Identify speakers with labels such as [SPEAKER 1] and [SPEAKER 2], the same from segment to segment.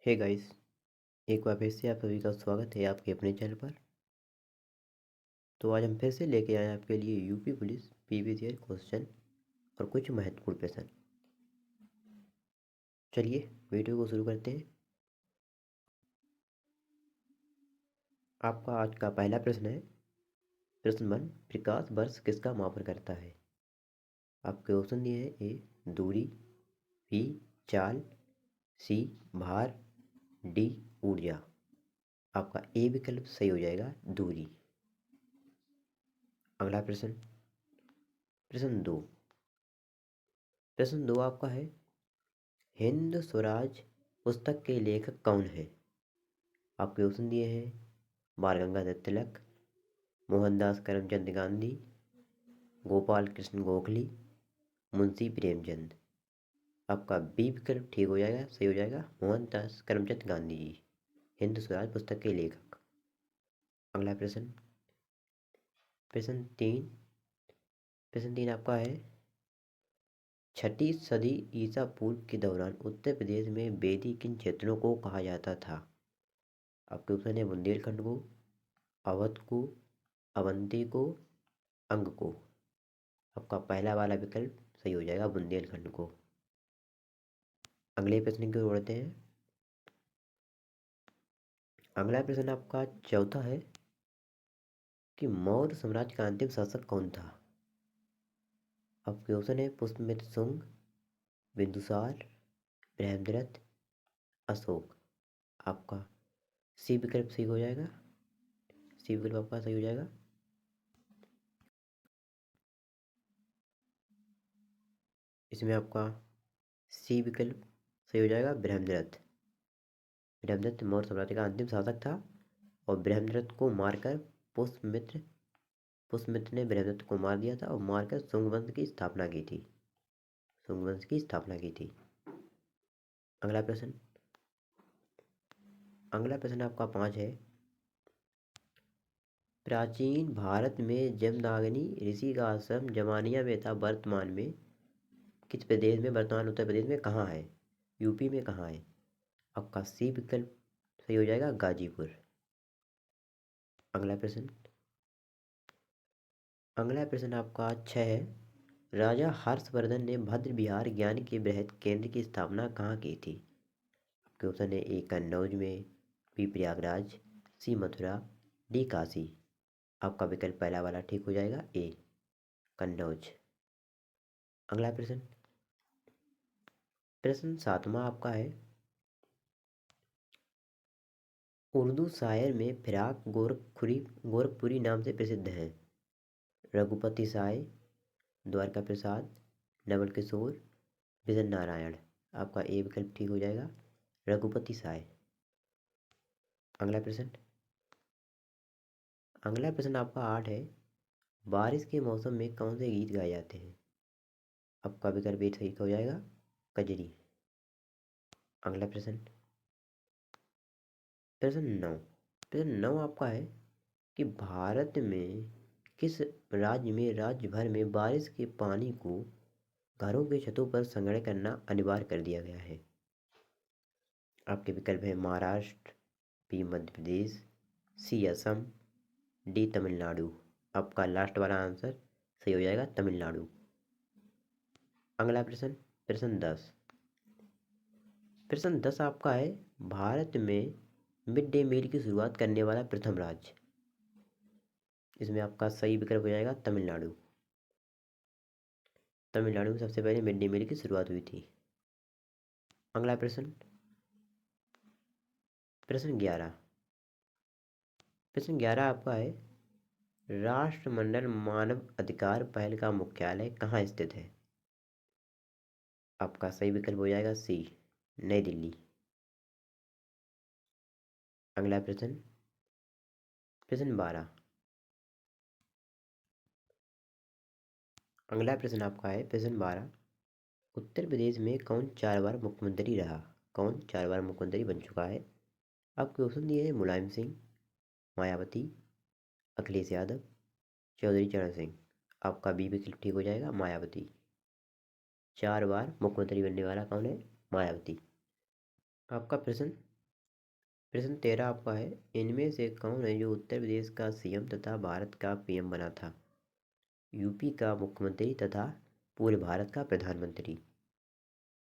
[SPEAKER 1] Hey guys, एक बार फिर से आप सभी का स्वागत है आपके अपने चैनल पर। तो आज हम फिर से लेके आए हैं आपके लिए UP police previous year question और कुछ महत्वपूर्ण प्रश्न। चलिए वीडियो को शुरू करते हैं। आपका आज का पहला प्रश्न है। प्रश्न 1, प्रकाश वर्ष किसका मापन करता है? आपके ऑप्शन दिए हैं: ए दूरी, बी चाल, सी भार, डी ऊर्जा। आपका ए विकल्प सही हो जाएगा, दूरी। अगला प्रश्न, प्रश्न 2। प्रश्न 2 आपका है, हिंद स्वराज पुस्तक के लेखक कौन है? आपके ऑप्शन दिए हैं: बाल गंगाधर तिलक, मोहनदास करमचंद गांधी, गोपाल कृष्ण गोखले, मुंशी प्रेमचंद। आपका बी विकल्प ठीक हो जाएगा, सही हो जाएगा, मोहनदास करमचंद गांधी जी, हिंद स्वराज पुस्तक के लेखक। अगला प्रश्न, प्रश्न 3। प्रश्न 3 आपका है, छठी सदी ईसा पूर्व के दौरान उत्तर प्रदेश में वेदी किन क्षेत्रों को कहा जाता था? आपके ऑप्शन है: बुंदेलखंड को, अवध को, अवंती को, अंग को। आपका पहला वाला विकल्प सही हो जाएगा, बुंदेलखंड को। अगले प्रश्न की ओर बढ़ते हैं। अगला प्रश्न आपका चौथा है कि मौर्य साम्राज्य का अंतिम शासक कौन था? आपके ऑप्शन है: पुष्यमित्र शुंग, बिंदुसार, बृहद्रथ, अशोक। आपका सी विकल्प सही हो जाएगा, सी विकल्प आपका सही हो जाएगा। इसमें आपका सी विकल्प सही हो जाएगा, बृहद्रथ। बृहद्रथ मौर्य साम्राज्य का अंतिम शासक था और बृहद्रथ को मारकर पुष्यमित्र ने बृहद्रथ को मार दिया था और मारकर शुंग वंश की स्थापना की थी। शुंग वंश की स्थापना की थी। अगला प्रश्न, अगला प्रश्न आपका 5 है। प्राचीन भारत में जमदग्नि ऋषि का आश्रम जमानिया में था, वर्तमान में किस प्रदेश में, वर्तमान उत्तर प्रदेश में कहाँ है? यूपी में कहाँ है? आपका सी विकल्प सही हो जाएगा, गाजीपुर। अगला प्रश्न, अगला प्रश्न आपका 6 है। राजा हर्षवर्धन ने भद्र विहार ज्ञान के बृहद केंद्र की स्थापना कहाँ की थी? आपके ऑप्शन है: ए कन्नौज में, बी प्रयागराज, सी मथुरा, डी काशी। आपका विकल्प पहला वाला ठीक हो जाएगा, ए कन्नौज। अगला प्रश्न, प्रश्न 7वां आपका है। उर्दू शायर में फिराक गोरखपुरी नाम से प्रसिद्ध हैं रघुपति साय, द्वारका प्रसाद, नवल किशोर, विजय नारायण। आपका ए विकल्प ठीक हो जाएगा, रघुपति साय। अगला प्रश्न, अगला प्रश्न आपका 8 है। बारिश के मौसम में कौन से गीत गाए जाते हैं? आपका विकल्प ए ठीक हो जाएगा, कजरी। अगला प्रश्न, प्रश्न 9। प्रश्न 9 आपका है कि भारत में किस राज्य में राज्य भर में बारिश के पानी को घरों के छतों पर संग्रह करना अनिवार्य कर दिया गया है? आपके विकल्प है: महाराष्ट्र, बी मध्य प्रदेश, सी असम, डी तमिलनाडु। आपका लास्ट वाला आंसर सही हो जाएगा, तमिलनाडु। अगला प्रश्न, प्रश्न 10। प्रश्न 10 आपका है, भारत में मिड डे मील की शुरुआत करने वाला प्रथम राज्य। इसमें आपका सही विकल्प हो जाएगा, तमिलनाडु। तमिलनाडु में सबसे पहले मिड डे मील की शुरुआत हुई थी। अगला प्रश्न, प्रश्न 11। प्रश्न 11 आपका है, राष्ट्रमंडल मानव अधिकार पहल का मुख्यालय कहाँ स्थित है? आपका सही विकल्प हो जाएगा, सी नई दिल्ली। अगला प्रश्न, प्रश्न 12। अगला प्रश्न आपका है, प्रश्न 12। उत्तर प्रदेश में कौन 4 बार मुख्यमंत्री रहा? कौन 4 बार मुख्यमंत्री बन चुका है? आपके ऑप्शन दिए हैं: मुलायम सिंह, मायावती, अखिलेश यादव, चौधरी चरण सिंह। आपका बी विकल्प ठीक हो जाएगा, मायावती। 4 बार मुख्यमंत्री बनने वाला कौन है? मायावती। आपका प्रश्न प्रश्न 13 आपका है, इनमें से कौन है जो उत्तर प्रदेश का सीएम तथा भारत का पीएम बना था? यूपी का मुख्यमंत्री तथा पूरे भारत का प्रधानमंत्री।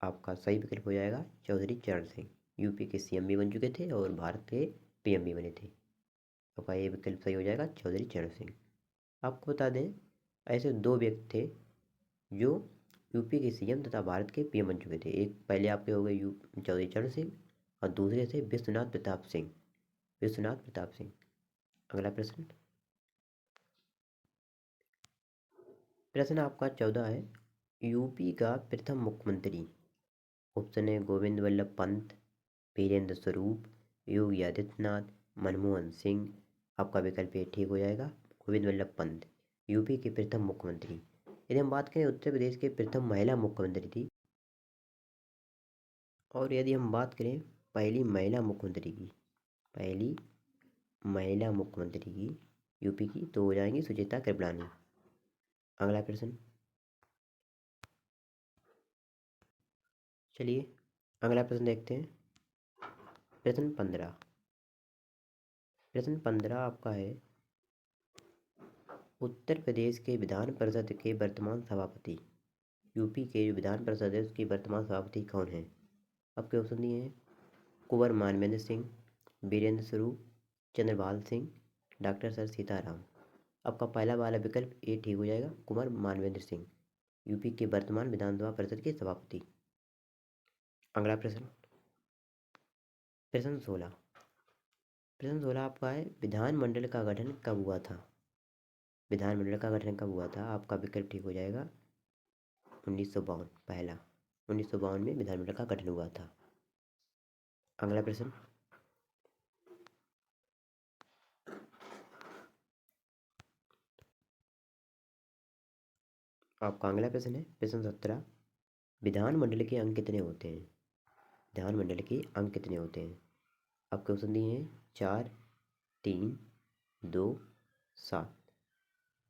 [SPEAKER 1] आपका सही विकल्प हो जाएगा चौधरी चरण सिंह। यूपी के सीएम भी बन चुके थे और भारत के पीएम भी बने थे। आपका ये विकल्प सही हो जाएगा चौधरी चरण सिंह। आपको बता दें, ऐसे दो व्यक्ति थे जो यूपी के सीएम तथा भारत के पीएम बन चुके थे। एक पहले आपके हो गए चौधरी चरण सिंह और दूसरे थे विश्वनाथ प्रताप सिंह। विश्वनाथ प्रताप सिंह। अगला प्रश्न, प्रश्न आपका 14 है, यूपी का प्रथम मुख्यमंत्री। ऑप्शन है गोविंद वल्लभ पंत, वीरेंद्र स्वरूप, योगी आदित्यनाथ, मनमोहन सिंह। आपका विकल्प ये ठीक हो जाएगा गोविंद वल्लभ पंत, यूपी के प्रथम मुख्यमंत्री। यदि हम बात करें उत्तर प्रदेश के प्रथम महिला मुख्यमंत्री थी, और यदि हम बात करें पहली महिला मुख्यमंत्री की, पहली महिला मुख्यमंत्री की यूपी की, तो हो जाएंगी सुचेता कृपलानी। अगला प्रश्न, चलिए अगला प्रश्न देखते हैं। प्रश्न 15। प्रश्न 15 आपका है, उत्तर प्रदेश के विधान परिषद के वर्तमान सभापति। यूपी के जो विधान परिषद है उसके वर्तमान सभापति कौन है? आपके ऑप्शन दिए हैं कुंवर मानवेंद्र सिंह, वीरेंद्र स्वरूप, चंद्रपाल सिंह, डॉक्टर सर सीताराम। आपका पहला वाला विकल्प ए ठीक हो जाएगा कुंवर मानवेंद्र सिंह, यूपी के वर्तमान विधानसभा परिषद के सभापति। अगला प्रश्न, प्रश्न 16। प्रश्न 16 आपका है, विधानमंडल का गठन कब हुआ था? विधानमंडल का गठन कब हुआ था? आपका विकल्प ठीक हो जाएगा 1952, पहला 1952 में विधानमंडल का गठन हुआ था। अगला प्रश्न, आपका अगला प्रश्न है प्रश्न 17, विधानमंडल के अंक कितने होते हैं? विधानमंडल के अंक कितने होते हैं? आपके ऑप्शन दिए हैं 4, 3, 2, 7।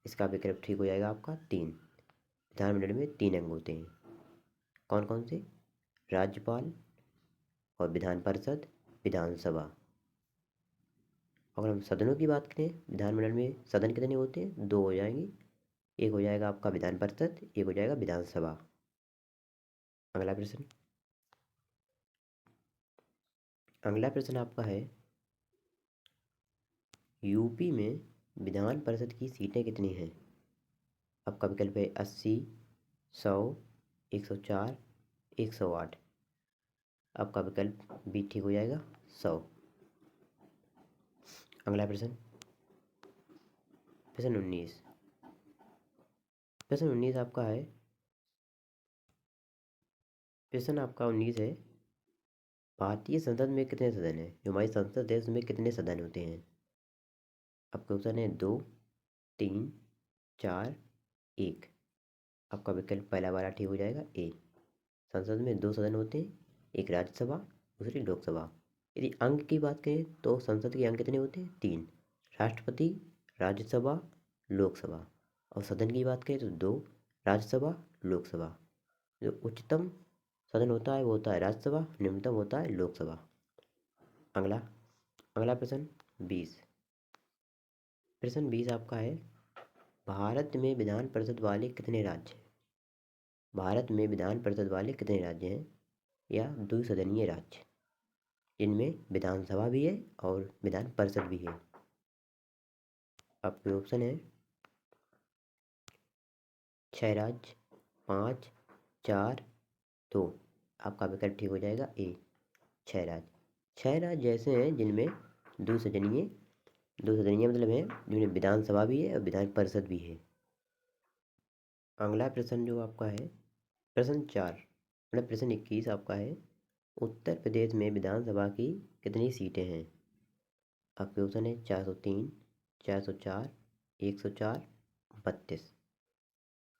[SPEAKER 1] इसका विकल्प ठीक हो जाएगा आपका 3। विधानमंडल में 3 अंग होते हैं। कौन कौन से? राज्यपाल और विधान परिषद, विधानसभा। अगर हम सदनों की बात करें, विधानमंडल में सदन कितने होते हैं? 2 हो जाएंगे। एक हो जाएगा आपका विधान परिषद, एक हो जाएगा विधानसभा। अगला प्रश्न, अगला प्रश्न आपका है, यूपी में विधान परिषद की सीटें कितनी हैं? आपका विकल्प है 80, 100, 104, 108। आपका विकल्प बी ठीक हो जाएगा 100। अगला प्रश्न, प्रश्न 19। प्रश्न 19 आपका है, प्रश्न आपका 19 है, भारतीय संसद में कितने सदन हैं? जो हमारी संसद है उसमें कितने सदन होते हैं? आपके ऑप्शन है 2, 3, 4, 1। आपका विकल्प पहला वाला ठीक हो जाएगा ए। संसद में 2 सदन होते हैं, एक राज्यसभा, दूसरी लोकसभा। यदि अंक की बात करें तो संसद के अंक कितने होते हैं? 3, राष्ट्रपति, राज्यसभा, लोकसभा। और सदन की बात करें तो 2, राज्यसभा, लोकसभा। जो उच्चतम सदन होता है वो होता है राज्यसभा, निम्नतम होता है लोकसभा। अगला अगला प्रश्न 20। प्रश्न 20 आपका है, भारत में विधान परिषद वाले कितने राज्य हैं? भारत में विधान परिषद वाले कितने राज्य हैं या द्विसदनीय राज्य, इनमें विधानसभा भी है और विधान परिषद भी है? आपके ऑप्शन है 6 राज्य, 5, 4, 2। आपका विकल्प ठीक हो जाएगा ए 6 राज्य। 6 राज्य ऐसे हैं जिनमें द्विसदनीय, द्विसदनीय मतलब है जिनमें विधानसभा भी है और विधान परिषद भी है। अगला प्रश्न जो आपका है प्रश्न 4 मतलब प्रश्न 21 आपका है, उत्तर प्रदेश में विधानसभा की कितनी सीटें हैं? आपके ऑप्शन है 403, 404, 104, 32।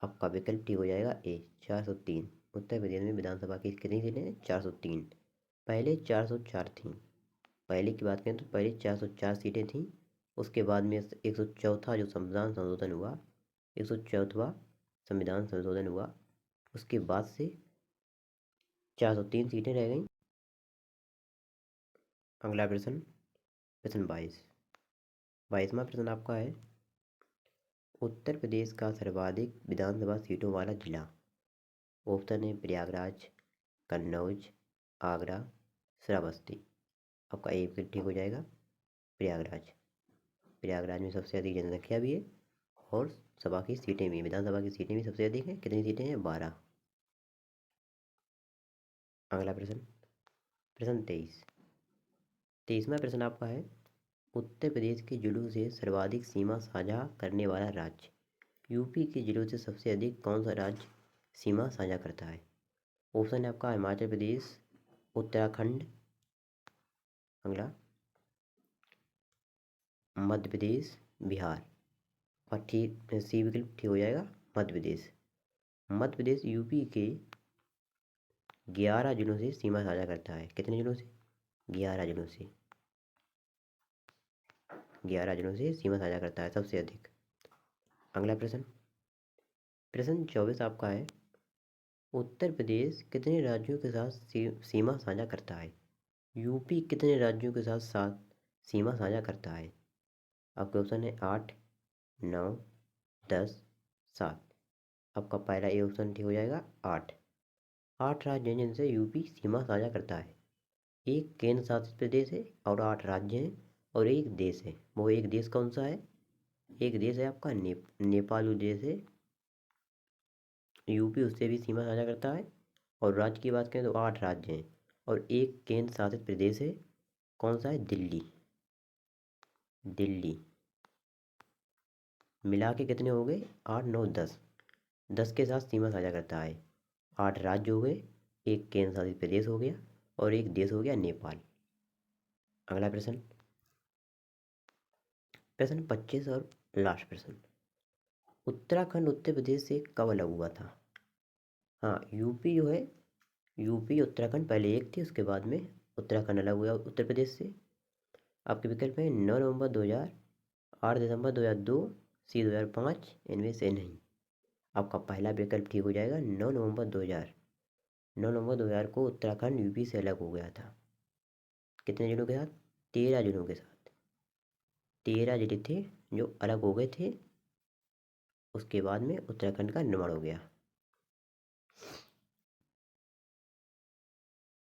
[SPEAKER 1] आपका विकल्प ठीक हो जाएगा ए 403। उत्तर प्रदेश में विधानसभा की कितनी सीटें हैं? 403। पहले 404 थीं। पहले की बात करें तो पहले 404 सीटें थीं। उसके बाद में 104 जो संविधान संशोधन हुआ, 104वां संविधान संशोधन हुआ, उसके बाद से 403 सीटें रह गई। अगला प्रश्न, प्रश्न 22वां प्रश्न आपका है, उत्तर प्रदेश का सर्वाधिक विधानसभा सीटों वाला जिला। ऑप्शन है प्रयागराज, कन्नौज, आगरा, श्रावस्ती। आपका ए विकल्प ठीक हो जाएगा, प्रयागराज। प्रयागराज में सबसे अधिक जनसंख्या भी है और सभा की सीटें भी, विधानसभा की सीटें भी सबसे अधिक हैं। कितनी सीटें हैं? 12। अगला प्रश्न, प्रश्न 23वां प्रश्न आपका है, उत्तर प्रदेश के जिलों से सर्वाधिक सीमा साझा करने वाला राज्य। यूपी के जिलों से सबसे अधिक कौन सा राज्य सीमा साझा करता है? ऑप्शन है आपका हिमाचल प्रदेश, उत्तराखंड, अगला मध्य प्रदेश, बिहार। और ठीक सी विकल्प ठीक हो जाएगा, मध्य प्रदेश। मध्य प्रदेश यूपी के 11 जिलों से सीमा साझा करता है। कितने जिलों से? 11 जिलों से। 11 जिलों से सीमा साझा करता है सबसे अधिक। अगला प्रश्न, प्रश्न 24 आपका है, उत्तर प्रदेश कितने राज्यों के साथ सीमा साझा करता है? यूपी कितने राज्यों के साथ सीमा साझा करता है? आपके ऑप्शन है 8, 9, 10, 7। आपका पहला ए ऑप्शन ठीक हो जाएगा, 8। 8 राज्य हैं जिनसे यूपी सीमा साझा करता है। एक केंद्र शासित प्रदेश है और 8 राज्य हैं और एक देश है। वो एक देश कौन सा है? एक देश है आपका नेपाल जो देश है, यूपी उससे भी सीमा साझा करता है। और राज्य की बात करें तो 8 राज्य हैं और एक केंद्र शासित प्रदेश है। कौन सा है? दिल्ली। दिल्ली। मिला के कितने हो गए? 8, 9, 10। 10 के साथ सीमा साझा करता है। 8 राज्य हो गए, एक केंद्र शासित प्रदेश हो गया और एक देश हो गया नेपाल। अगला प्रश्न, प्रश्न 25 और लास्ट प्रश्न, उत्तराखंड उत्तर प्रदेश से कब अलग हुआ था? हाँ, यूपी जो है, यूपी उत्तराखंड पहले एक थी, उसके बाद में उत्तराखंड अलग हुआ उत्तर प्रदेश से। आपके विकल्प हैं 9 नवंबर 2000, 8 दिसंबर 2002, सी 2005, इनमें से नहीं। आपका पहला विकल्प ठीक हो जाएगा, 9 नवंबर 2000। 9 नवंबर 2000 को उत्तराखंड यूपी से अलग हो गया था। कितने जिलों के साथ? 13 जिलों के साथ। 13 जिले थे जो अलग हो गए थे, उसके बाद में उत्तराखंड का निर्माण हो गया।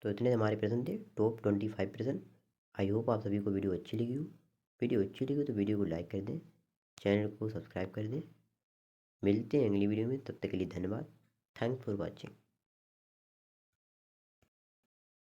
[SPEAKER 1] तो इतने हमारे प्रश्न थे, टॉप 25 प्रश्न। आई होप आप सभी को वीडियो अच्छी लगी हो। वीडियो अच्छी लगी हो तो वीडियो को लाइक कर दें, चैनल को सब्सक्राइब कर दें। मिलते हैं अगली वीडियो में, तब तक के लिए धन्यवाद। Thanks for watching.